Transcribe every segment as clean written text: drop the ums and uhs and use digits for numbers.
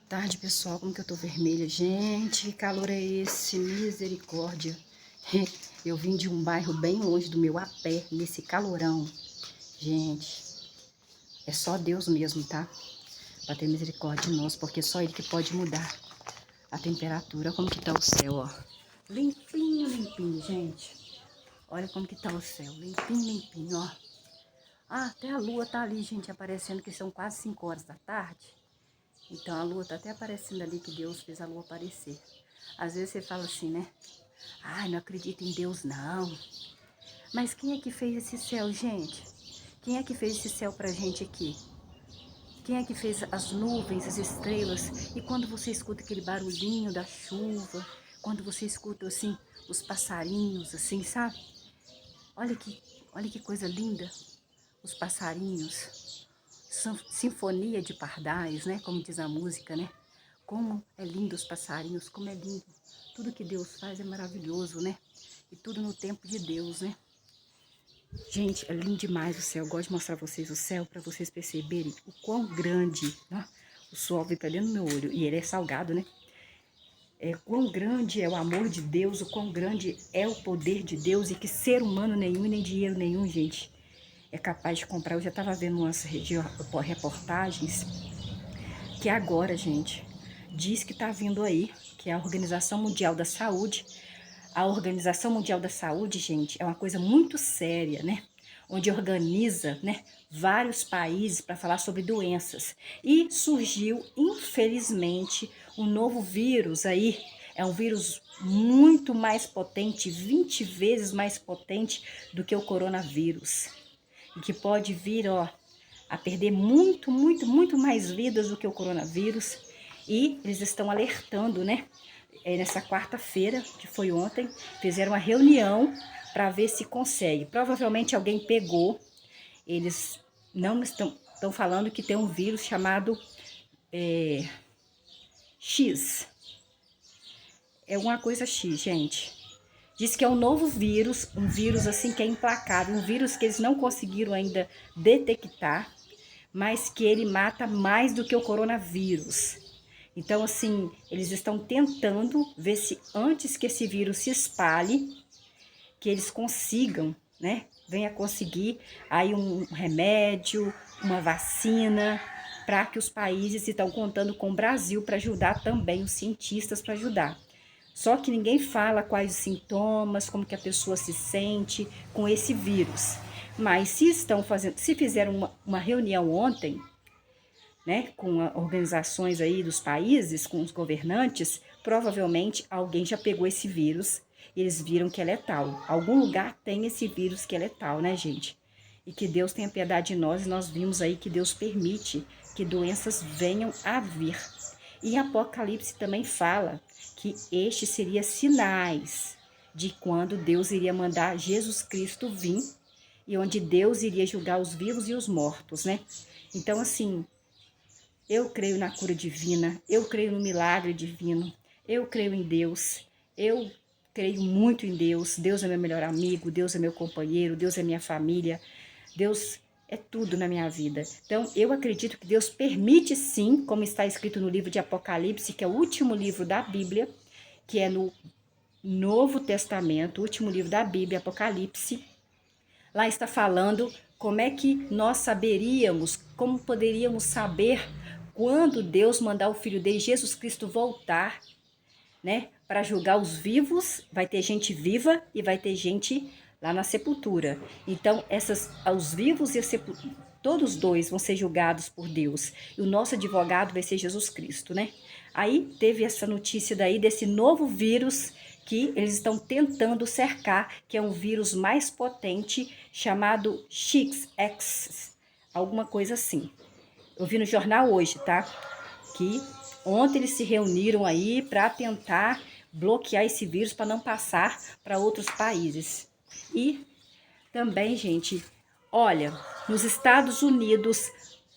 Tarde, pessoal, como que eu tô vermelha? Gente, que calor é esse? Misericórdia. Eu vim de um bairro bem longe do meu a pé, nesse calorão. Gente, é só Deus mesmo, tá? Pra ter misericórdia de nós, porque é só Ele que pode mudar a temperatura. Como que tá o céu, ó. Limpinho, limpinho, gente. Olha como que tá o céu, limpinho, limpinho, ó. Ah, até a lua tá ali, gente, aparecendo, que são quase 5 horas da tarde. Então a lua tá até aparecendo ali, que Deus fez a lua aparecer. Às vezes você fala assim, né? Ai, não acredito em Deus, não. Mas quem é que fez esse céu, gente? Quem é que fez esse céu pra gente aqui? Quem é que fez as nuvens, as estrelas? E quando você escuta aquele barulhinho da chuva, quando você escuta, assim, os passarinhos, assim, sabe? Olha que coisa linda, os passarinhos. Sinfonia de pardais, né? Como diz a música, né? Como é lindo os passarinhos, como é lindo. Tudo que Deus faz é maravilhoso, né? E tudo no tempo de Deus, né? Gente, é lindo demais o céu. Eu gosto de mostrar pra vocês o céu, para vocês perceberem o quão grande, né? O sol vem pra dentro do meu olho e ele é salgado, né? Quão grande é o amor de Deus, o quão grande é o poder de Deus e que ser humano nenhum e nem dinheiro nenhum, gente, é capaz de comprar. Eu já estava vendo umas reportagens que agora, gente, diz que está vindo aí, que é a Organização Mundial da Saúde. A Organização Mundial da Saúde, gente, é uma coisa muito séria, né? Onde organiza, né, vários países para falar sobre doenças. E surgiu, infelizmente, um novo vírus aí. É um vírus muito mais potente, 20 vezes mais potente do que o coronavírus. E que pode vir, ó, a perder muito mais vidas do que o coronavírus. E eles estão alertando, né? Nessa quarta-feira, que foi ontem, fizeram uma reunião para ver se consegue. Provavelmente alguém pegou. Eles não estão falando que tem um vírus chamado X. É uma coisa X, gente. Diz que é um novo vírus, um vírus assim que é implacável, um vírus que eles não conseguiram ainda detectar, mas que ele mata mais do que o coronavírus. Então, assim, eles estão tentando ver se antes que esse vírus se espalhe, que eles consigam, né? Venha conseguir aí um remédio, uma vacina, para que os países estão contando com o Brasil para ajudar também, os cientistas para ajudar. Só que ninguém fala quais os sintomas, como que a pessoa se sente com esse vírus. Mas se fizeram uma reunião ontem, né, com organizações aí dos países, com os governantes, provavelmente alguém já pegou esse vírus e eles viram que é letal. Algum lugar tem esse vírus que é letal, né, gente? E que Deus tenha piedade de nós, e nós vimos aí que Deus permite que doenças venham a vir. E Apocalipse também fala que estes seriam sinais de quando Deus iria mandar Jesus Cristo vir e onde Deus iria julgar os vivos e os mortos, né? Então, assim, eu creio na cura divina, eu creio no milagre divino, eu creio em Deus, eu creio muito em Deus. Deus é meu melhor amigo, Deus é meu companheiro, Deus é minha família, Deus é tudo na minha vida. Então, eu acredito que Deus permite sim, como está escrito no livro de Apocalipse, que é o último livro da Bíblia, que é no Novo Testamento, o último livro da Bíblia, Apocalipse. Lá está falando como é que nós saberíamos, como poderíamos saber quando Deus mandar o Filho dele, Jesus Cristo, voltar, né, para julgar os vivos. Vai ter gente viva e vai ter gente lá na sepultura. Então, os vivos e a sepultura, todos dois vão ser julgados por Deus. E o nosso advogado vai ser Jesus Cristo, né? Aí teve essa notícia daí desse novo vírus que eles estão tentando cercar, que é um vírus mais potente chamado XX, alguma coisa assim. Eu vi no jornal hoje, tá? Que ontem eles se reuniram aí para tentar bloquear esse vírus para não passar para outros países. E também, gente, olha, nos Estados Unidos,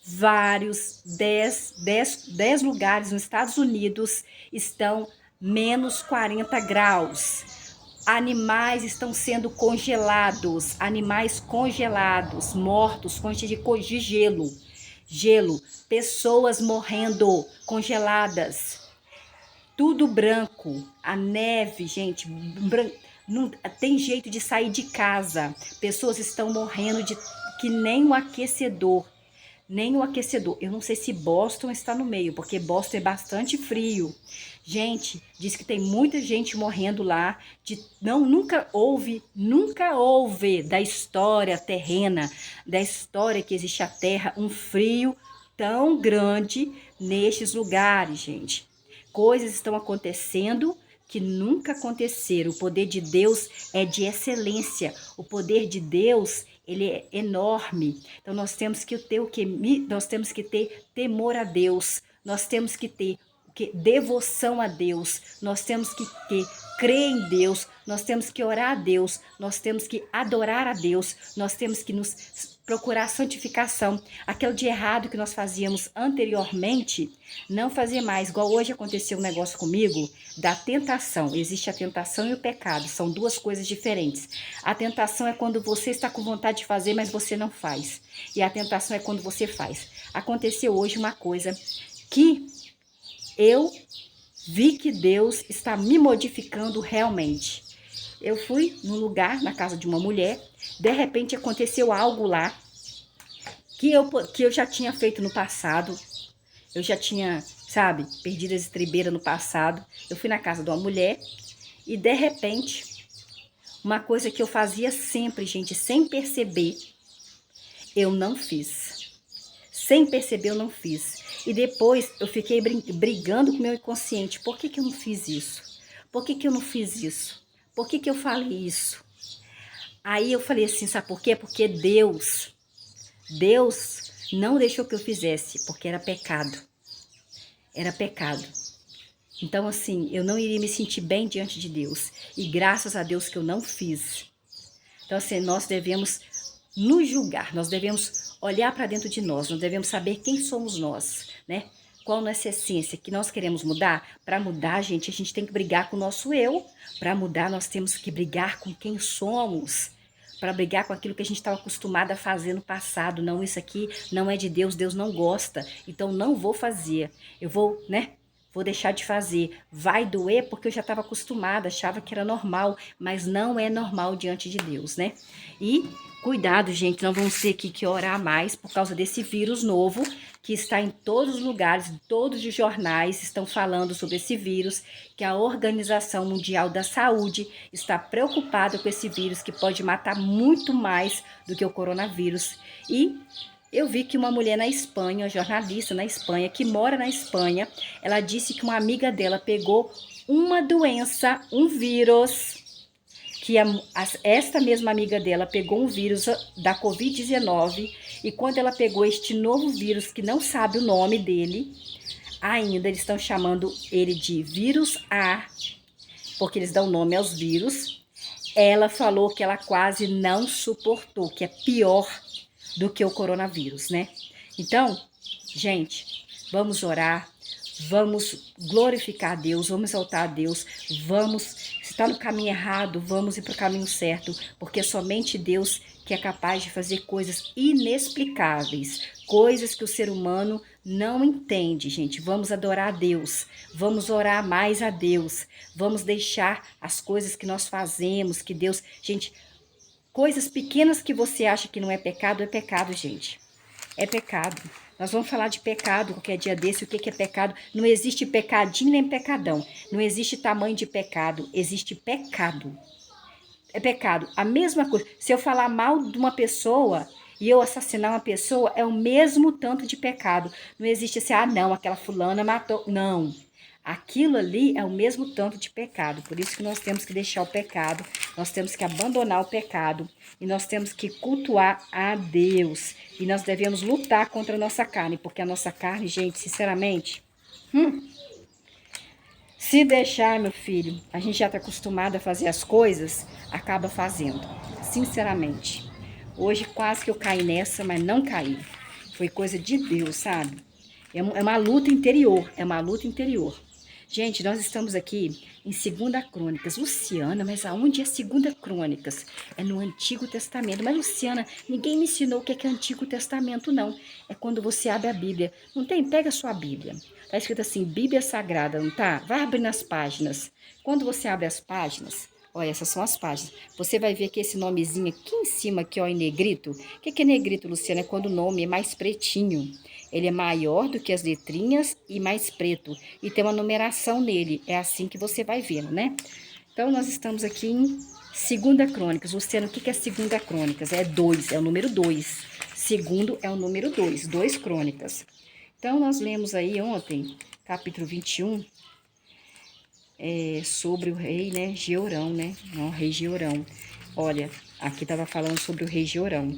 vários, 10 lugares nos Estados Unidos estão menos 40 graus. Animais estão sendo congelados, mortos, com de gelo. gelo, pessoas morrendo, congeladas, tudo branco, a neve, gente, não tem jeito de sair de casa, pessoas estão morrendo de que nem um aquecedor. Nem o aquecedor. Eu não sei se Boston está no meio, porque Boston é bastante frio. Gente, diz que tem muita gente morrendo lá. Nunca houve da história terrena, da história que existe a Terra, um frio tão grande nestes lugares, gente. Coisas estão acontecendo que nunca aconteceram. O poder de Deus é de excelência. O poder de Deus, ele é enorme. Então nós temos que ter nós temos que ter temor a Deus. Nós temos que ter devoção a Deus. Nós temos que crer em Deus. Nós temos que orar a Deus. Nós temos que adorar a Deus. Nós temos que nos procurar santificação. Aquele de errado que nós fazíamos anteriormente, não fazer mais. Igual hoje aconteceu um negócio comigo da tentação. Existe a tentação e o pecado. São duas coisas diferentes. A tentação é quando você está com vontade de fazer, mas você não faz. E a tentação é quando você faz. Aconteceu hoje uma coisa que eu vi que Deus está me modificando realmente. Eu fui num lugar, na casa de uma mulher, de repente aconteceu algo lá que eu já tinha feito no passado. Eu já tinha, sabe, perdido as estribeiras no passado. Eu fui na casa de uma mulher e de repente, uma coisa que eu fazia sempre, gente, sem perceber, eu não fiz. Sem perceber, eu não fiz. E depois eu fiquei brigando com o meu inconsciente. Por que eu não fiz isso? Por que eu não fiz isso? Por que eu falei isso? Aí eu falei assim, sabe por quê? Porque Deus não deixou que eu fizesse, porque era pecado. Era pecado. Então assim, eu não iria me sentir bem diante de Deus. E graças a Deus que eu não fiz. Então assim, nós devemos nos julgar, nós devemos olhar para dentro de nós devemos saber quem somos nós, né? Qual a nossa essência que nós queremos mudar? Para mudar, gente, a gente tem que brigar com o nosso eu. Para mudar, nós temos que brigar com quem somos. Para brigar com aquilo que a gente estava acostumado a fazer no passado. Não, isso aqui não é de Deus, Deus não gosta. Então, não vou fazer. Eu vou, né? Vou deixar de fazer. Vai doer porque eu já estava acostumada, achava que era normal. Mas não é normal diante de Deus, né? E cuidado, gente, não vamos ter que orar mais por causa desse vírus novo que está em todos os lugares, todos os jornais estão falando sobre esse vírus, que a Organização Mundial da Saúde está preocupada com esse vírus que pode matar muito mais do que o coronavírus. E eu vi que uma mulher na Espanha, uma jornalista na Espanha, que mora na Espanha, ela disse que uma amiga dela pegou uma doença, um vírus, que esta mesma amiga dela pegou um vírus da Covid-19 e quando ela pegou este novo vírus, que não sabe o nome dele, ainda eles estão chamando ele de vírus A, porque eles dão nome aos vírus, ela falou que ela quase não suportou, que é pior do que o coronavírus, né? Então, gente, vamos orar, vamos glorificar a Deus, vamos exaltar a Deus, vamos, se está no caminho errado, vamos ir para o caminho certo, porque é somente Deus que é capaz de fazer coisas inexplicáveis, coisas que o ser humano não entende, gente. Vamos adorar a Deus, vamos orar mais a Deus, vamos deixar as coisas que nós fazemos, que Deus, gente, coisas pequenas que você acha que não é pecado, gente. É pecado. Nós vamos falar de pecado qualquer dia desse, o que é pecado. Não existe pecadinho nem pecadão. Não existe tamanho de pecado, existe pecado. É pecado. A mesma coisa. Se eu falar mal de uma pessoa e eu assassinar uma pessoa, é o mesmo tanto de pecado. Não existe assim, ah não, aquela fulana matou. Não. Aquilo ali é o mesmo tanto de pecado. Por isso que nós temos que deixar o pecado. Nós temos que abandonar o pecado. E nós temos que cultuar a Deus. E nós devemos lutar contra a nossa carne. Porque a nossa carne, gente, sinceramente... Se deixar, meu filho, a gente já está acostumado a fazer as coisas, acaba fazendo. Sinceramente. Hoje quase que eu caí nessa, mas não caí. Foi coisa de Deus, sabe? É uma luta interior, é uma luta interior. Gente, nós estamos aqui em 2 Crônicas. Luciana, mas aonde é 2 Crônicas? É no Antigo Testamento. Mas, Luciana, ninguém me ensinou o que é Antigo Testamento, não. É quando você abre a Bíblia. Não tem? Pega a sua Bíblia. Tá escrito assim, Bíblia Sagrada, não tá? Vai abrindo as páginas. Quando você abre as páginas, olha, essas são as páginas. Você vai ver que esse nomezinho aqui em cima, aqui, ó, em negrito. O que é negrito, Luciana? É quando o nome é mais pretinho. Ele é maior do que as letrinhas e mais preto. E tem uma numeração nele. É assim que você vai vendo, né? Então, nós estamos aqui em 2 Crônicas. Luciano, o que é 2 Crônicas? É 2, é o número 2. Segundo é o número 2, 2 Crônicas. Então, nós lemos aí ontem, capítulo 21, sobre o rei, né, Jeorão, né? Não, o rei Jeorão. Olha, aqui estava falando sobre o rei Jeorão.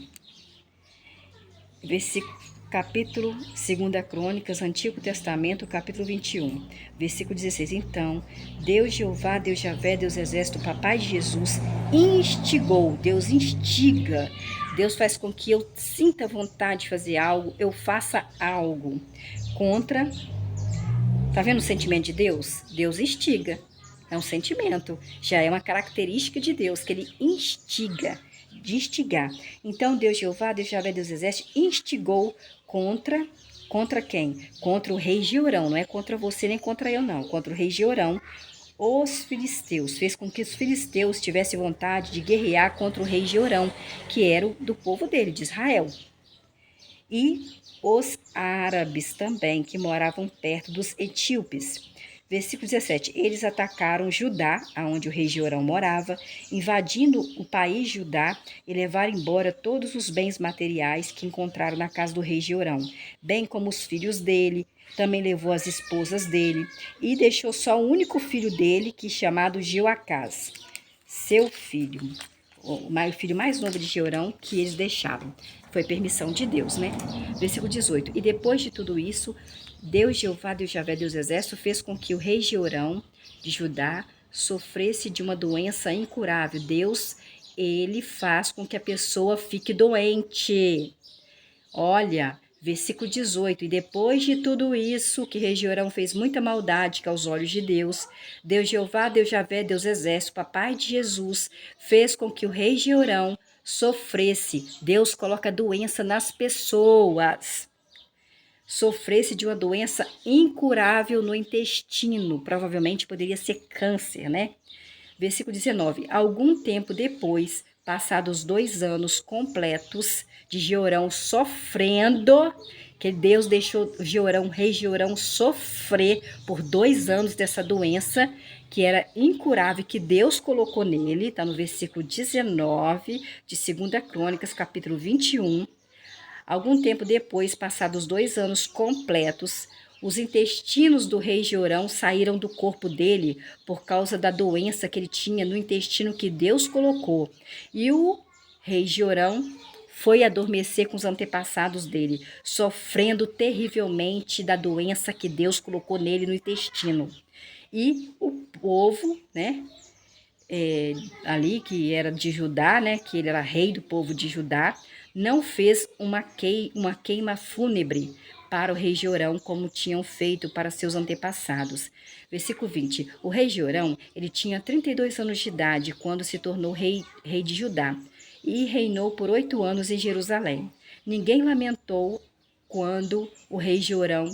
Capítulo 2 Crônicas, Antigo Testamento, capítulo 21, versículo 16. Então, Deus Jeová, Deus Javé, Deus Exército, Papai de Jesus, instigou, Deus instiga, Deus faz com que eu sinta vontade de fazer algo, eu faça algo contra. Tá vendo o sentimento de Deus? Deus instiga. É um sentimento. Já é uma característica de Deus, que ele instiga, de instigar. Então, Deus Jeová, Deus Javé, Deus Exército, instigou contra quem? Contra o rei Jeorão. Não é contra você nem contra eu, não. Contra o rei Jeorão, os filisteus. Fez com que os filisteus tivessem vontade de guerrear contra o rei Jeorão, que era do povo dele, de Israel. E os árabes também, que moravam perto dos etíopes. Versículo 17. Eles atacaram Judá, aonde o rei Jeorão morava, invadindo o país Judá e levaram embora todos os bens materiais que encontraram na casa do rei Jeorão, bem como os filhos dele. Também levou as esposas dele e deixou só o único filho dele, que chamado Jeoacás, seu filho, o filho mais novo de Jeorão, que eles deixaram. Foi permissão de Deus, né? Versículo 18. E depois de tudo isso, Deus Jeová, Deus Javé, Deus Exército, fez com que o rei Jeorão de Judá sofresse de uma doença incurável. Deus, ele faz com que a pessoa fique doente. Olha, versículo 18. E depois de tudo isso, que rei Jeorão fez muita maldade aos olhos de Deus, Deus Jeová, Deus Javé, Deus Exército, Papai de Jesus, fez com que o rei Jeorão sofresse. Deus coloca doença nas pessoas. Sofresse de uma doença incurável no intestino. Provavelmente poderia ser câncer, né? Versículo 19. Algum tempo depois, passados 2 anos completos de Jeorão sofrendo, que Deus deixou Jeorão, rei Jeorão, sofrer por 2 anos dessa doença, que era incurável, que Deus colocou nele, está no versículo 19 de 2 Crônicas, capítulo 21. Algum tempo depois, passados 2 anos completos, os intestinos do rei Jeorão saíram do corpo dele por causa da doença que ele tinha no intestino que Deus colocou. E o rei Jeorão foi adormecer com os antepassados dele, sofrendo terrivelmente da doença que Deus colocou nele no intestino. E o povo, né, ali que era de Judá, né, que ele era rei do povo de Judá, não fez uma queima fúnebre para o rei Jeorão, como tinham feito para seus antepassados. Versículo 20. O rei Jeorão, ele tinha 32 anos de idade quando se tornou rei de Judá e reinou por 8 anos em Jerusalém. Ninguém lamentou quando o rei Jeorão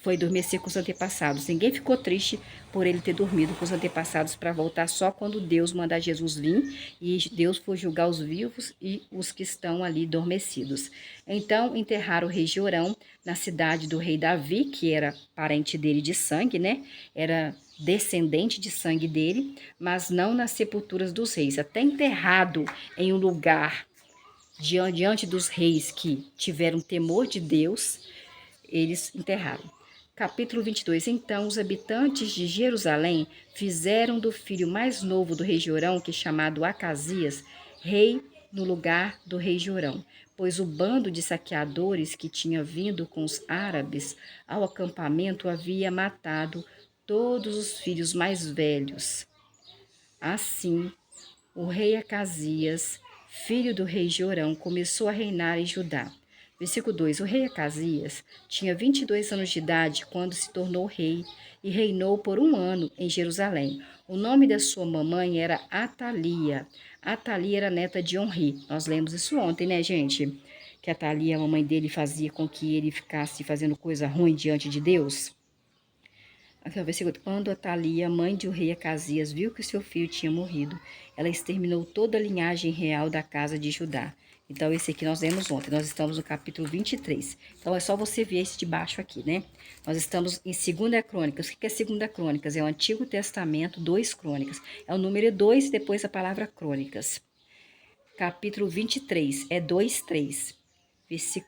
foi adormecer com os antepassados. Ninguém ficou triste por ele ter dormido com os antepassados para voltar só quando Deus mandar Jesus vir e Deus for julgar os vivos e os que estão ali adormecidos. Então, enterraram o rei Jeorão na cidade do rei Davi, que era parente dele de sangue, né? Era descendente de sangue dele, mas não nas sepulturas dos reis. Até enterrado em um lugar diante dos reis que tiveram temor de Deus, eles enterraram. Capítulo 22. Então os habitantes de Jerusalém fizeram do filho mais novo do rei Jorão, que é chamado Acasias, rei no lugar do rei Jorão, pois o bando de saqueadores que tinha vindo com os árabes ao acampamento havia matado todos os filhos mais velhos. Assim, o rei Acasias, filho do rei Jorão, começou a reinar em Judá. Versículo 2: O rei Acasias tinha 22 anos de idade quando se tornou rei e reinou por 1 ano em Jerusalém. O nome da sua mamãe era Atalia. Atalia era neta de Onri. Nós lemos isso ontem, né, gente? Que Atalia, a mamãe dele, fazia com que ele ficasse fazendo coisa ruim diante de Deus. Aqui, ó, versículo: Quando Atalia, mãe do rei Acasias, viu que seu filho tinha morrido, ela exterminou toda a linhagem real da casa de Judá. Então, esse aqui nós lemos ontem. Nós estamos no capítulo 23. Então, é só você ver esse de baixo aqui, né? Nós estamos em 2 Crônicas. O que é 2 Crônicas? É o Antigo Testamento, 2 Crônicas. É o número 2 e depois a palavra Crônicas. Capítulo 23, é 2, 3.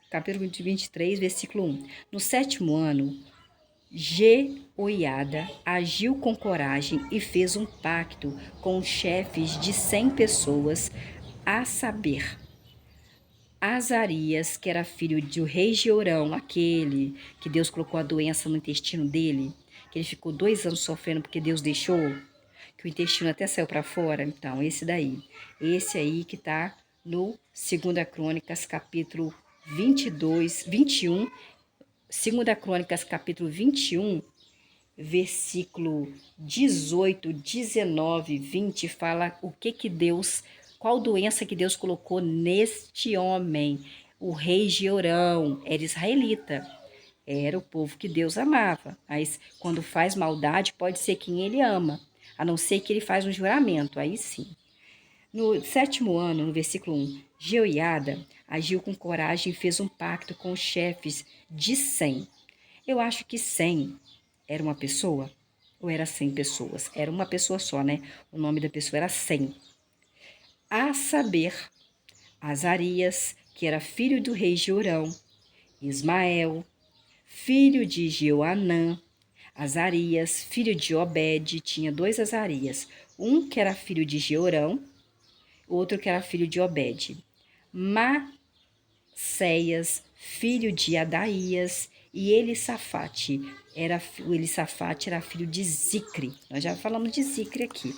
Capítulo 23, versículo 1. No 7º ano, Jeoiada agiu com coragem e fez um pacto com os chefes de 100 pessoas, a saber, Azarias, que era filho do rei Jeorão, aquele que Deus colocou a doença no intestino dele, que ele ficou 2 anos sofrendo porque Deus deixou, que o intestino até saiu para fora. Então, esse daí. Esse aí que está no 2 Crônicas, capítulo 22, 21. 2 Crônicas, capítulo 21, versículo 18, 19, 20, fala o que Deus, qual doença que Deus colocou neste homem. O rei Jeorão era israelita, era o povo que Deus amava, mas quando faz maldade pode ser quem ele ama, a não ser que ele faz um juramento, aí sim. No 7º ano, no versículo 1, Jeoiada agiu com coragem e fez um pacto com os chefes de 100. Eu acho que 100 era uma pessoa ou era 100 pessoas? Era uma pessoa só, né? O nome da pessoa era 100. A saber, Azarias, que era filho do rei Jeorão, Ismael, filho de Jeoanã, Azarias, filho de Obed, tinha 2 Azarias, um que era filho de Jeorão, outro que era filho de Obed. Maceias, filho de Adaías, e Elisafate era filho de Zicre. Nós já falamos de Zicre aqui.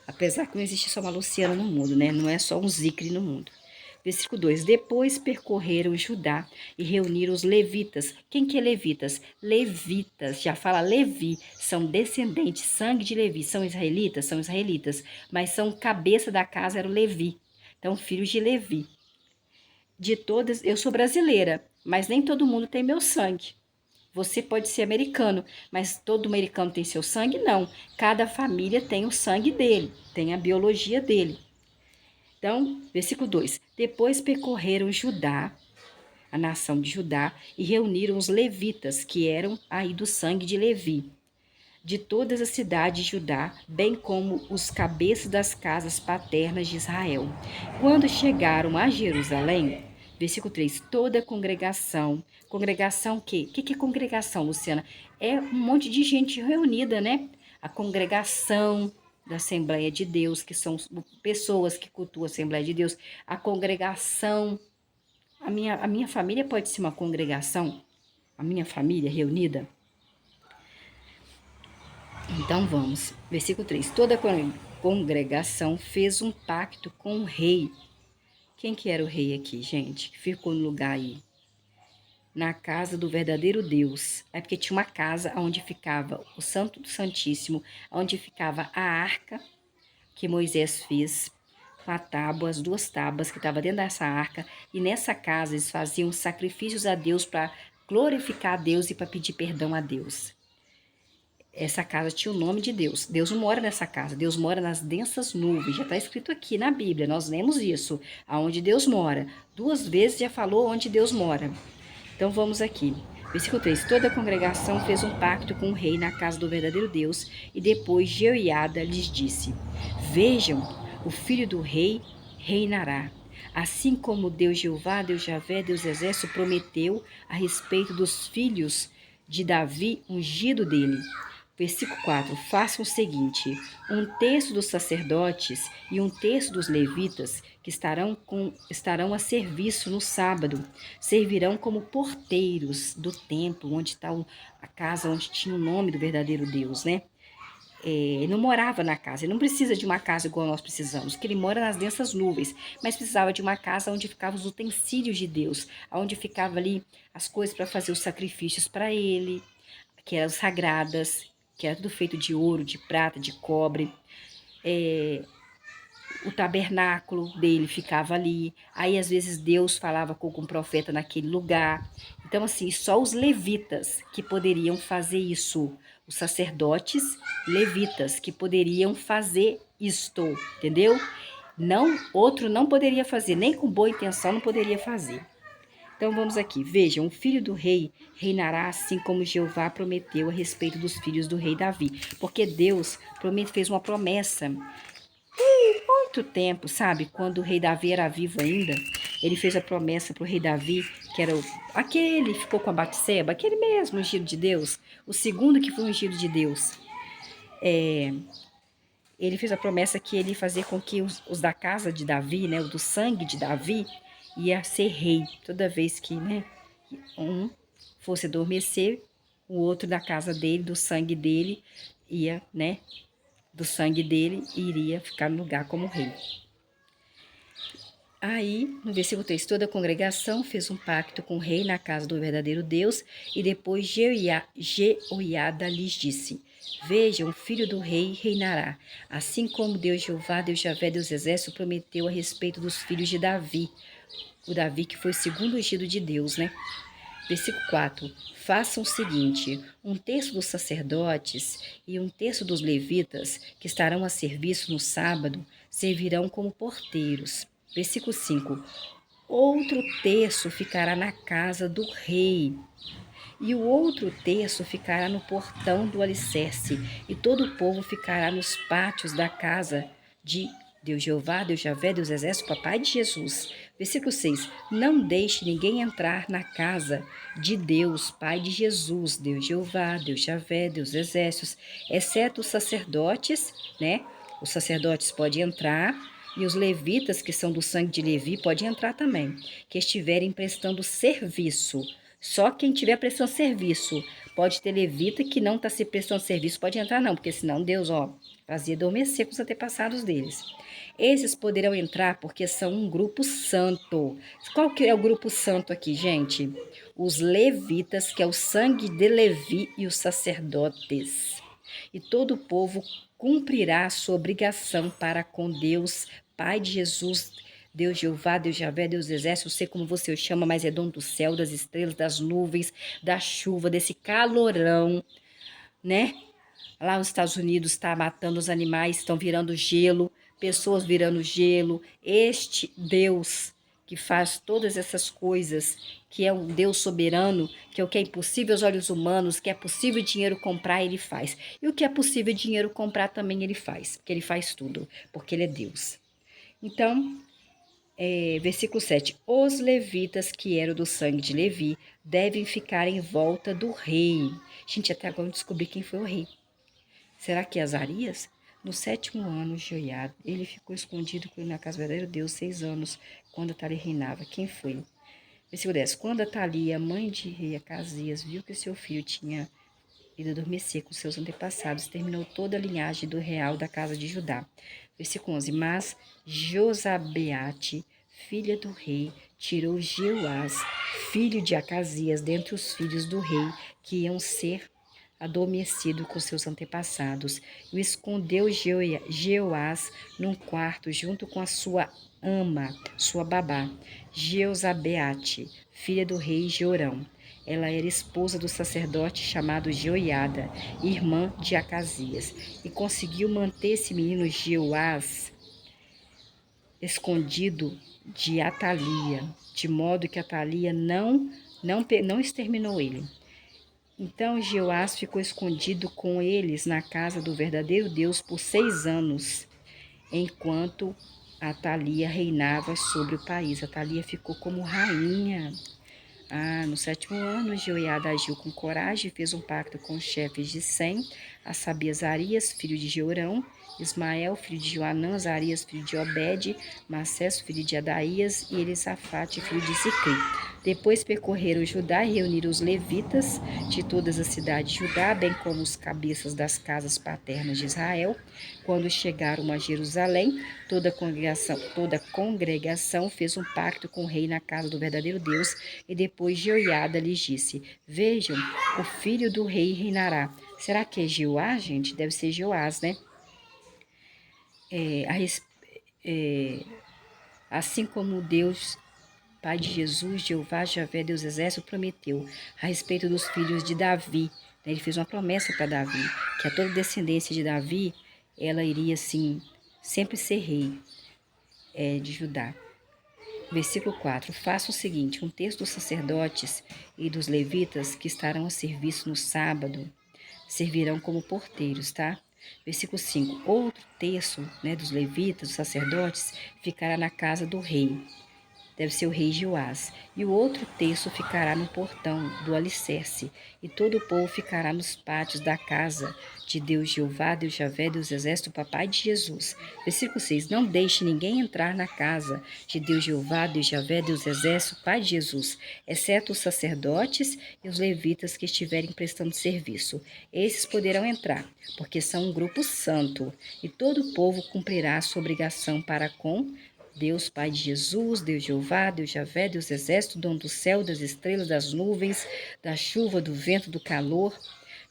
Apesar que não existe só uma Luciana no mundo, né? Não é só um Zicre no mundo. Versículo 2. Depois percorreram Judá e reuniram os levitas. Quem que é levitas? Levitas, já fala Levi, são descendentes, sangue de Levi. São israelitas, mas são cabeça da casa, era o Levi. Então, filhos de Levi. De todas, eu sou brasileira, mas nem todo mundo tem meu sangue. Você pode ser americano, mas todo americano tem seu sangue? Não. Cada família tem o sangue dele, tem a biologia dele. Então, versículo 2. Depois percorreram Judá, a nação de Judá, e reuniram os levitas, que eram aí do sangue de Levi, de todas as cidades de Judá, bem como os cabeças das casas paternas de Israel. Quando chegaram a Jerusalém, versículo 3, toda a congregação o quê? O que é congregação, Luciana? É um monte de gente reunida, né? A congregação da Assembleia de Deus, que são pessoas que cultuam a Assembleia de Deus, a congregação, a minha família pode ser uma congregação, a minha família reunida. Então vamos, versículo 3. Toda a congregação fez um pacto com o rei. Quem que era o rei aqui, gente? Que ficou no lugar aí? Na casa do verdadeiro Deus. É porque tinha uma casa onde ficava o Santo do Santíssimo, onde ficava a arca que Moisés fez, com a tábua, as 2 tábuas que estavam dentro dessa arca. E nessa casa eles faziam sacrifícios a Deus para glorificar a Deus e para pedir perdão a Deus. Essa casa tinha o nome de Deus. Deus não mora nessa casa, Deus mora nas densas nuvens. Já está escrito aqui na Bíblia, nós lemos isso, aonde Deus mora. 2 vezes já falou onde Deus mora. Então vamos aqui. Versículo 3. Toda a congregação fez um pacto com o rei na casa do verdadeiro Deus, e depois Jeoiada lhes disse: Vejam, o filho do rei reinará. Assim como Deus Jeová, Deus Javé, Deus Exército, prometeu a respeito dos filhos de Davi, ungido dele. Versículo 4, façam o seguinte: 1/3 dos sacerdotes e 1/3 dos levitas que estarão a serviço no sábado, servirão como porteiros do templo, onde está a casa onde tinha o nome do verdadeiro Deus, né? ele não morava na casa, ele não precisa de uma casa igual nós precisamos, porque ele mora nas densas nuvens, mas precisava de uma casa onde ficavam os utensílios de Deus, onde ficava ali as coisas para fazer os sacrifícios para ele, que eram sagradas, que era tudo feito de ouro, de prata, de cobre. O tabernáculo dele ficava ali. Aí, às vezes, Deus falava com algum profeta naquele lugar. Então, assim, só os levitas que poderiam fazer isso. Os sacerdotes levitas que poderiam fazer isto, entendeu? Não, outro não poderia fazer, nem com boa intenção não poderia fazer. Então vamos aqui, vejam, o filho do rei reinará assim como Jeová prometeu a respeito dos filhos do rei Davi, porque Deus fez uma promessa muito tempo, sabe? Quando o rei Davi era vivo ainda, ele fez a promessa para o rei Davi, que era aquele que ficou com a Batseba, aquele mesmo ungido de Deus, o segundo que foi ungido de Deus. Ele fez a promessa que ele ia fazer com que os da casa de Davi, né, o do sangue de Davi, ia ser rei. Toda vez que, né, um fosse adormecer, o outro da casa dele, do sangue dele, ia, né, do sangue dele, iria ficar no lugar como rei. Aí, no versículo 3, toda a congregação fez um pacto com o rei na casa do verdadeiro Deus, e depois Jeoiada lhes disse: Vejam, o filho do rei reinará, assim como Deus Jeová, Deus Javé, Deus Exército, prometeu a respeito dos filhos de Davi. O Davi que foi o segundo ungido de Deus, né? Versículo 4. Façam o seguinte: um terço dos sacerdotes e um terço dos levitas, que estarão a serviço no sábado, servirão como porteiros. Versículo 5. Outro terço ficará na casa do rei, e o outro terço ficará no portão do alicerce, e todo o povo ficará nos pátios da casa de Deus Jeová, Deus Javé, Deus Exército, Papai de Jesus. Versículo 6. Não deixe ninguém entrar na casa de Deus, Pai de Jesus, Deus Jeová, Deus Javé, Deus Exércitos, exceto os sacerdotes, né? Os sacerdotes podem entrar, e os levitas, que são do sangue de Levi, podem entrar também, que estiverem prestando serviço. Só quem estiver prestando serviço. Pode ter levita que não está se prestando serviço, pode entrar não, porque senão Deus, fazia adormecer com os antepassados deles. Esses poderão entrar porque são um grupo santo. Qual que é o grupo santo aqui, gente? Os levitas, que é o sangue de Levi, e os sacerdotes. E todo o povo cumprirá a sua obrigação para com Deus, Pai de Jesus, Deus Jeová, Deus Javé, Deus Exército, sei como você o chama, mas é dono do céu, das estrelas, das nuvens, da chuva, desse calorão, né? Lá nos Estados Unidos está matando os animais, estão virando gelo, pessoas virando gelo. Este Deus que faz todas essas coisas, que é um Deus soberano, que é o que é impossível aos olhos humanos, que é possível dinheiro comprar, ele faz. E o que é possível dinheiro comprar também ele faz, porque ele faz tudo, porque ele é Deus. Então, versículo 7. Os levitas que eram do sangue de Levi devem ficar em volta do rei. Gente, até agora eu descobri quem foi o rei. Será que é Azarias? No 7º ano, Joiada, ele ficou escondido na casa do verdadeiro Deus 6 anos, quando Atalia reinava. Quem foi? Versículo 10. Quando Atalia, mãe de rei Acasias, viu que seu filho tinha ido adormecer com seus antepassados, terminou toda a linhagem do real da casa de Judá. Versículo 11. Mas Josabeate, filha do rei, tirou Jeoás, filho de Acasias, dentre os filhos do rei, que iam ser adormecido com seus antepassados, e o escondeu Jeoás num quarto junto com a sua ama, sua babá, Jeozabeate, filha do rei Jorão. Ela era esposa do sacerdote chamado Joiada, irmã de Acasias, e conseguiu manter esse menino Jeoás escondido de Atalia, de modo que Atalia não exterminou ele. Então Jeoás ficou escondido com eles na casa do verdadeiro Deus por 6 anos, enquanto Atalia reinava sobre o país. Atalia ficou como rainha. No 7º ano, Jeoiada agiu com coragem e fez um pacto com os chefes de Sem, a saber, Azarias, filho de Jeorão, Ismael, filho de Joanã, Azarias, filho de Obed, Macés, filho de Adaías, e Elisafate, filho de Zicri. Depois percorreram Judá e reuniram os levitas de todas as cidades de Judá, bem como os cabeças das casas paternas de Israel. Quando chegaram a Jerusalém, toda a congregação fez um pacto com o rei na casa do verdadeiro Deus, e depois Jeoiada lhes disse: Vejam, o filho do rei reinará. Será que é Jeoá, gente? Deve ser Jeoás, né? Assim como Deus, Pai de Jesus, Jeová, Javé, Deus Exército, prometeu a respeito dos filhos de Davi. Né? Ele fez uma promessa para Davi, que a toda descendência de Davi, ela iria, assim, sempre ser rei de Judá. Versículo 4. Faça o seguinte, um terço dos sacerdotes e dos levitas que estarão a serviço no sábado, servirão como porteiros, tá? Versículo 5. Outro terço, né, dos levitas, dos sacerdotes, ficará na casa do rei. Deve ser o rei Joás. E o outro terço ficará no portão do alicerce, e todo o povo ficará nos pátios da casa de Deus Jeová, Deus Javé, Deus Exército, Papai de Jesus. Versículo 6. Não deixe ninguém entrar na casa de Deus Jeová, Deus Javé, Deus Exército, Pai de Jesus, exceto os sacerdotes e os levitas que estiverem prestando serviço. Esses poderão entrar, porque são um grupo santo, e todo o povo cumprirá a sua obrigação para com Deus, Pai de Jesus, Deus Jeová, Deus Javé, Deus Exército, dono do céu, das estrelas, das nuvens, da chuva, do vento, do calor.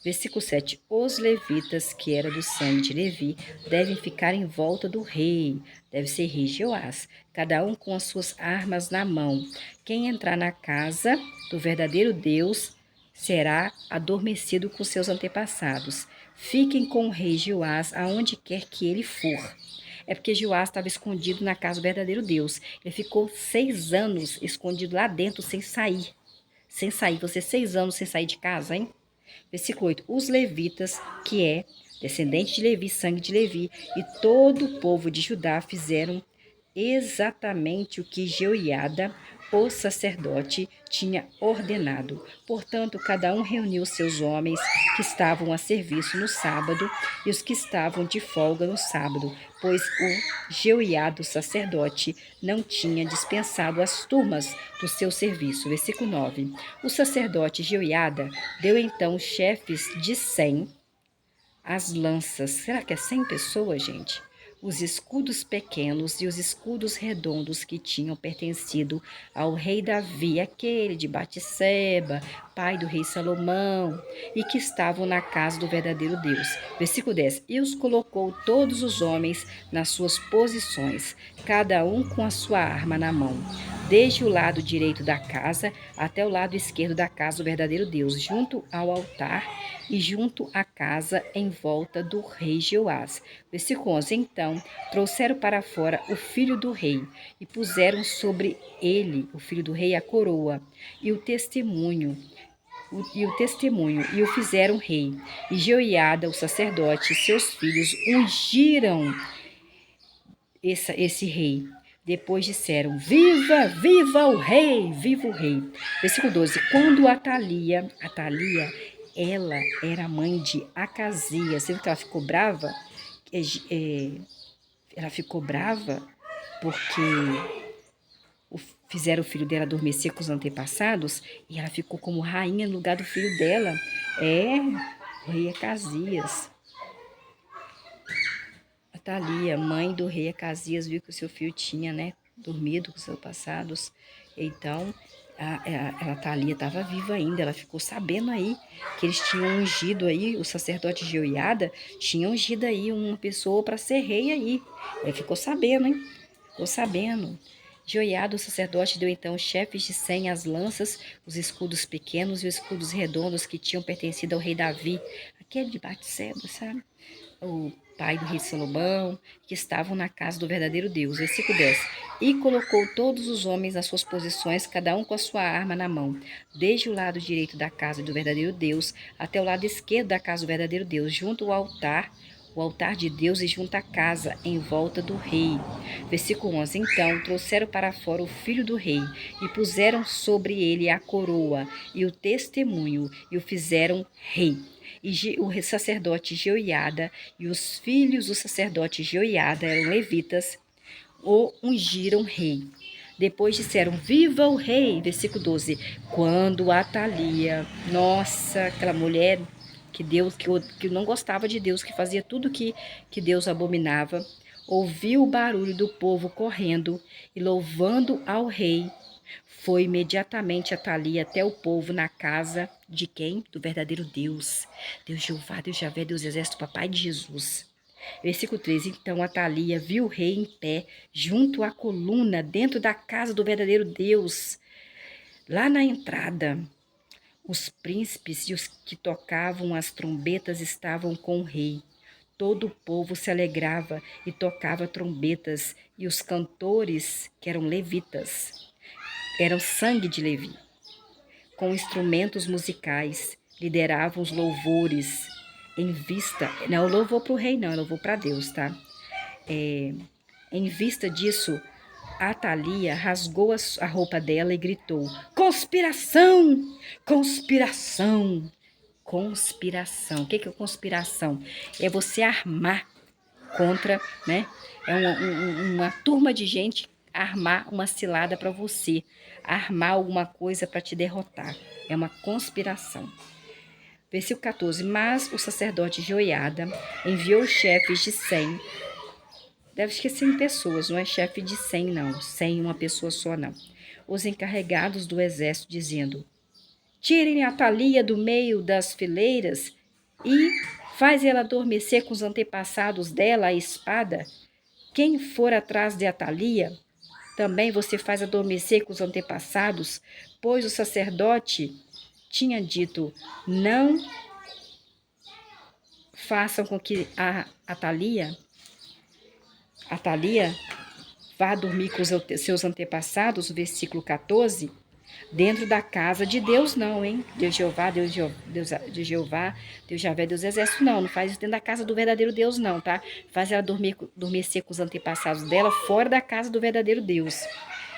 Versículo 7. Os levitas, que era do sangue de Levi, devem ficar em volta do rei. Deve ser rei Jeoás, cada um com as suas armas na mão. Quem entrar na casa do verdadeiro Deus será adormecido com seus antepassados. Fiquem com o rei Jeoás aonde quer que ele for. É porque Joás estava escondido na casa do verdadeiro Deus. Ele ficou 6 anos escondido lá dentro, sem sair. Sem sair. Você 6 anos sem sair de casa, hein? Versículo 8. Os levitas, que é descendente de Levi, sangue de Levi, e todo o povo de Judá fizeram exatamente o que Jeoiada, o sacerdote, tinha ordenado. Portanto, cada um reuniu seus homens que estavam a serviço no sábado e os que estavam de folga no sábado, pois o Jeoiada, o sacerdote, não tinha dispensado as turmas do seu serviço. Versículo 9. O sacerdote Jeoiada deu então os chefes de 100 as lanças. Será que é 100 pessoas, gente? Os escudos pequenos e os escudos redondos que tinham pertencido ao rei Davi, aquele de Batseba, pai do rei Salomão, e que estavam na casa do verdadeiro Deus. Versículo 10. E os colocou todos os homens nas suas posições, cada um com a sua arma na mão, desde o lado direito da casa até o lado esquerdo da casa do verdadeiro Deus, junto ao altar e junto à casa em volta do rei Jeoás. Versículo 11. Então trouxeram para fora o filho do rei e puseram sobre ele, o filho do rei, a coroa e o testemunho, e o fizeram rei. E Jeoiada, o sacerdote, e seus filhos ungiram esse rei. Depois disseram: Viva, viva o rei, viva o rei. Versículo 12. Quando Atalia, ela era mãe de Acasias. Você viu que ela ficou brava? Ela ficou brava porque fizeram o filho dela adormecer com os antepassados e ela ficou como rainha no lugar do filho dela. O rei Acasias. Atalia, mãe do rei Acasias, viu que o seu filho tinha, né, dormido com os antepassados. Então, a Atalia estava viva ainda, ela ficou sabendo aí que eles tinham ungido aí, o sacerdote Jeoiada tinha ungido aí uma pessoa para ser rei aí. Ela ficou sabendo, hein? Ficou sabendo. Jeoiada, o sacerdote, deu então os chefes de 100 as lanças, os escudos pequenos e os escudos redondos que tinham pertencido ao rei Davi, aquele de Batseba, sabe? O pai do rei Salomão, que estavam na casa do verdadeiro Deus. Versículo 10. E colocou todos os homens nas suas posições, cada um com a sua arma na mão, desde o lado direito da casa do verdadeiro Deus até o lado esquerdo da casa do verdadeiro Deus, junto ao altar, o altar de Deus e junto à casa, em volta do rei. Versículo 11. Então trouxeram para fora o filho do rei, e puseram sobre ele a coroa e o testemunho, e o fizeram rei. E o sacerdote Jeoiada e os filhos do sacerdote Jeoiada, eram levitas, o ungiram rei. Depois disseram, viva o rei, versículo 12. Quando Atalia, nossa, aquela mulher que não gostava de Deus, que fazia tudo que Deus abominava, ouviu o barulho do povo correndo e louvando ao rei, foi imediatamente Atalia até o povo na casa de quem? Do verdadeiro Deus. Deus Jeová, Deus Javé, Deus Exército, Papai de Jesus. Versículo 13. Então Atalia viu o rei em pé, junto à coluna, dentro da casa do verdadeiro Deus, lá na entrada. Os príncipes e os que tocavam as trombetas estavam com o rei. Todo o povo se alegrava e tocava trombetas, e os cantores, que eram levitas, eram sangue de Levi, com instrumentos musicais, lideravam os louvores em vista. Não, louvor para o rei, não, louvor para Deus, tá? Em vista disso, Atalia rasgou a roupa dela e gritou: conspiração! Conspiração! Conspiração. O que é conspiração? É você armar contra, né? É uma turma de gente armar uma cilada para você, armar alguma coisa para te derrotar. É uma conspiração. Versículo 14. Mas o sacerdote Joiada enviou os chefes de 100. Deve esquecer 100 pessoas, não é chefe de 100 não, 100 uma pessoa só não. Os encarregados do exército dizendo: tirem Atalia do meio das fileiras e faz ela adormecer com os antepassados dela a espada. Quem for atrás de Atalia, também você faz adormecer com os antepassados, pois o sacerdote tinha dito: não façam com que a Atalia vá dormir com os seus antepassados, versículo 14, dentro da casa de Deus não, hein? Deus Jeová, Deus Jeová, Deus Javé, Deus Exército, não faz isso dentro da casa do verdadeiro Deus não, tá? Faz ela adormecer com os antepassados dela fora da casa do verdadeiro Deus.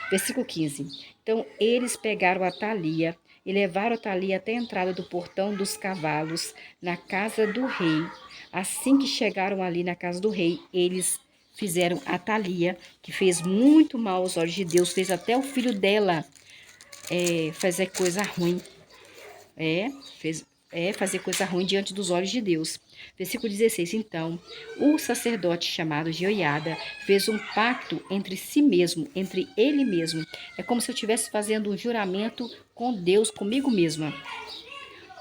Versículo 15. Então, eles pegaram Atalia e levaram Atalia até a entrada do portão dos cavalos, na casa do rei. Assim que chegaram ali na casa do rei, eles fizeram Atalia, que fez muito mal aos olhos de Deus, fez até o filho dela fazer coisa ruim. Fazer coisa ruim diante dos olhos de Deus. Versículo 16. Então, o sacerdote chamado Jeoiada fez um pacto entre si mesmo, entre ele mesmo. É como se eu estivesse fazendo um juramento com Deus, comigo mesma.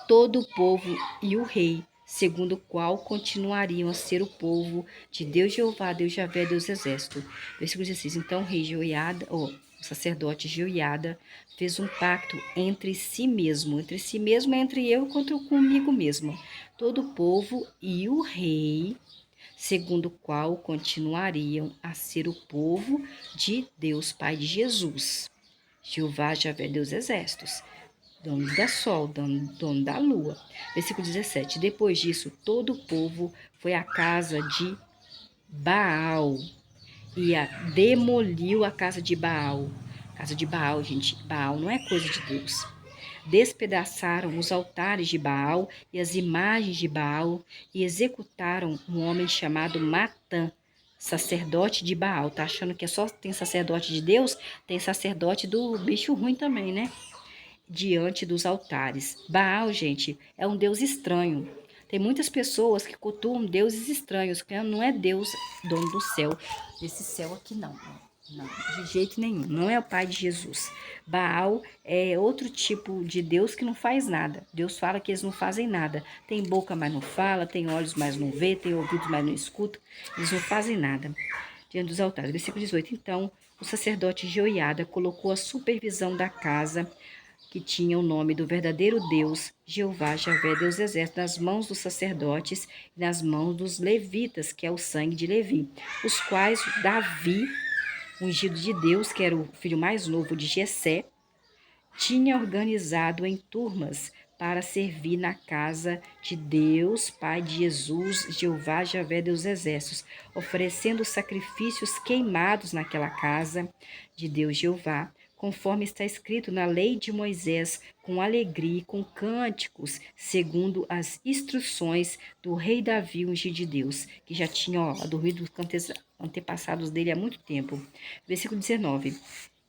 Todo o povo e o rei, segundo o qual continuariam a ser o povo de Deus Jeová, Deus Javé, Deus Exército. Versículo 16. Então, o rei Jeoiada, o sacerdote Jeoiada, fez um pacto entre si mesmo entre eu contra comigo mesmo, todo o povo e o rei, segundo o qual continuariam a ser o povo de Deus Pai de Jesus, Jeová, Javé, Deus Exércitos, dono da sol, dono da lua. Versículo 17. Depois disso, todo o povo foi à casa de Baal e demoliu a casa de Baal. Casa de Baal, gente, Baal não é coisa de Deus. Despedaçaram os altares de Baal e as imagens de Baal e executaram um homem chamado Matã, sacerdote de Baal. Tá achando que só tem sacerdote de Deus? Tem sacerdote do bicho ruim também, né? Diante dos altares. Baal, gente, é um deus estranho. Tem muitas pessoas que cultuam deuses estranhos, que não é Deus, dono do céu. Esse céu aqui não, de jeito nenhum. Não é o pai de Jesus. Baal é outro tipo de Deus que não faz nada. Deus fala que eles não fazem nada. Tem boca, mas não fala. Tem olhos, mas não vê. Tem ouvidos, mas não escuta. Eles não fazem nada. Diante dos altares. Versículo 18. Então, o sacerdote Jeoiada colocou a supervisão da casa, que tinha o nome do verdadeiro Deus, Jeová, Javé, Deus Exército, nas mãos dos sacerdotes e nas mãos dos levitas, que é o sangue de Levi, os quais Davi, ungido de Deus, que era o filho mais novo de Jessé, tinha organizado em turmas para servir na casa de Deus, Pai de Jesus, Jeová, Javé, Deus dos exércitos, oferecendo sacrifícios queimados naquela casa de Deus, Jeová, conforme está escrito na lei de Moisés, com alegria e com cânticos, segundo as instruções do rei Davi, ungido de Deus, que já tinha dormido com antepassados dele há muito tempo. Versículo 19.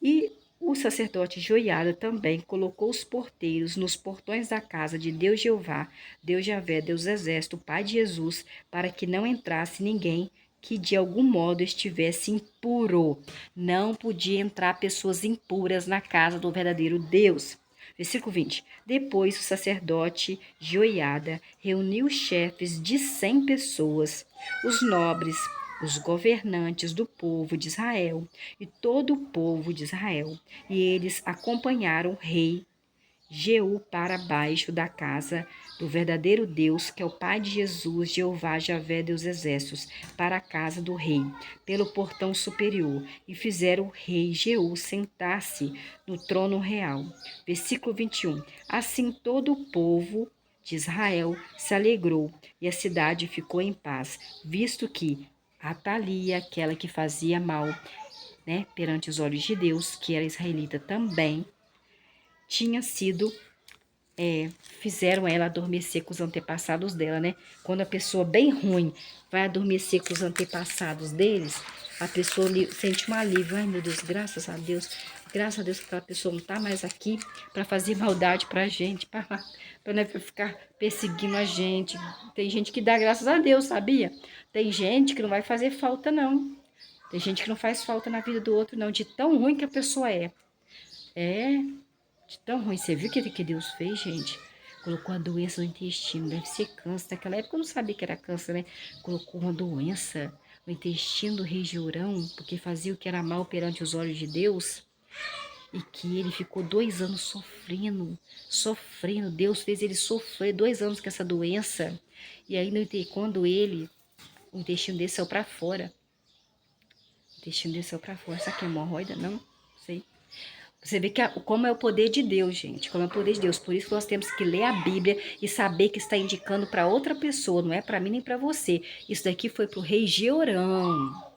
E o sacerdote Joiada também colocou os porteiros nos portões da casa de Deus Jeová, Deus Javé, Deus Exército, Pai de Jesus, para que não entrasse ninguém que de algum modo estivesse impuro. Não podia entrar pessoas impuras na casa do verdadeiro Deus. Versículo 20. Depois o sacerdote Joiada reuniu os chefes de 100 pessoas, os nobres, os governantes do povo de Israel e todo o povo de Israel, e eles acompanharam o rei Jeú para baixo da casa do verdadeiro Deus, que é o Pai de Jesus, Jeová, Javé, Deus exércitos, para a casa do rei, pelo portão superior, e fizeram o rei Jeú sentar-se no trono real. Versículo 21. Assim todo o povo de Israel se alegrou, e a cidade ficou em paz, visto que Atalia, aquela que fazia mal, perante os olhos de Deus, que era israelita também, tinha sido, fizeram ela adormecer com os antepassados dela, né? Quando a pessoa bem ruim vai adormecer com os antepassados deles, a pessoa sente um alívio. Ai, meu Deus, graças a Deus que aquela pessoa não tá mais aqui para fazer maldade pra gente, para ficar perseguindo a gente. Tem gente que dá graças a Deus, sabia? Tem gente que não vai fazer falta, não. Tem gente que não faz falta na vida do outro, não, de tão ruim que a pessoa é. É, de tão ruim. Você viu o que Deus fez, gente? Colocou a doença no intestino, deve ser câncer. Naquela época eu não sabia que era câncer, né? Colocou uma doença no intestino do rei Jorão, porque fazia o que era mal perante os olhos de Deus. E que ele ficou 2 anos sofrendo. Deus fez ele sofrer 2 anos com essa doença. E aí, quando o intestino dele saiu pra fora. O intestino dele saiu pra fora. Sabe que é hemorroida? Não sei. Você vê como é o poder de Deus, gente. Como é o poder de Deus. Por isso que nós temos que ler a Bíblia e saber que está indicando para outra pessoa. Não é para mim nem para você. Isso daqui foi para o rei Jeorão.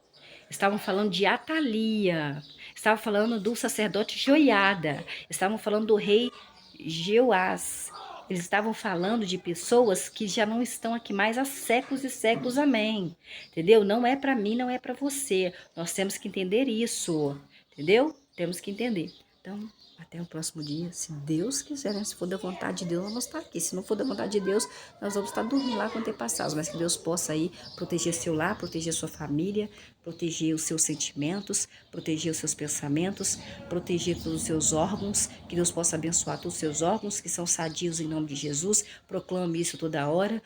Estavam falando de Atalia. Estavam falando do sacerdote Joiada. Estavam falando do rei Jeoás. Eles estavam falando de pessoas que já não estão aqui mais há séculos e séculos. Amém. Entendeu? Não é para mim, não é para você. Nós temos que entender isso. Entendeu? Temos que entender. Então, até o próximo dia, se Deus quiser, né? Se for da vontade de Deus, nós vamos estar aqui. Se não for da vontade de Deus, nós vamos estar dormindo lá com antepassados. Mas que Deus possa aí proteger seu lar, proteger sua família, proteger os seus sentimentos, proteger os seus pensamentos, proteger todos os seus órgãos. Que Deus possa abençoar todos os seus órgãos, que são sadios em nome de Jesus. Proclame isso toda hora.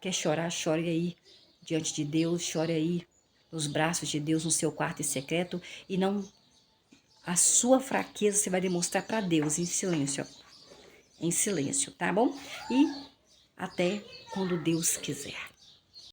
Quer chorar, chore aí diante de Deus, chore aí nos braços de Deus, no seu quarto em secreto, e não... A sua fraqueza você vai demonstrar para Deus em silêncio, tá bom? E até quando Deus quiser.